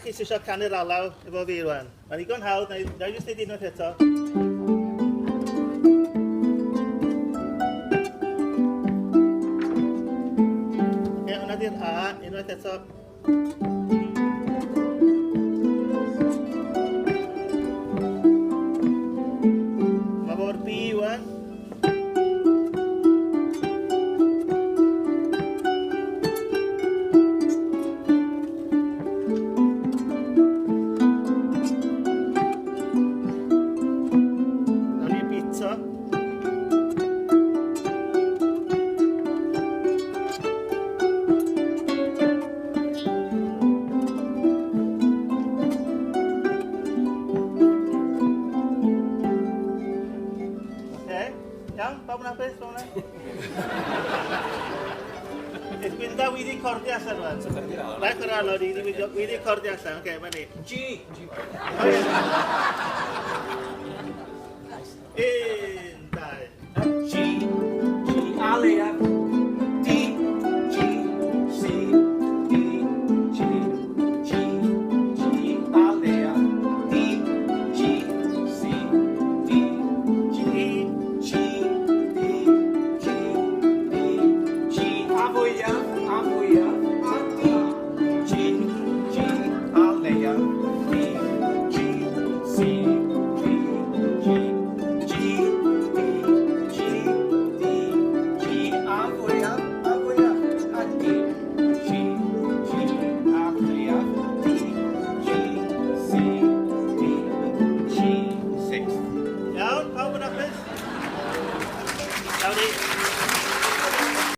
chi sy'n eisiau canu'r alaw efo fi rwan. Mae'n igon hawdd, na i jyst neud unwaith eto. Hwna di'r A, unwaith eto. Mae fo'r B rwan. Gwynda wedi cordi allan fan. Rhaid o'r alod wedi cordi allan. Oce, mae'n ni. G. Un, dau. G.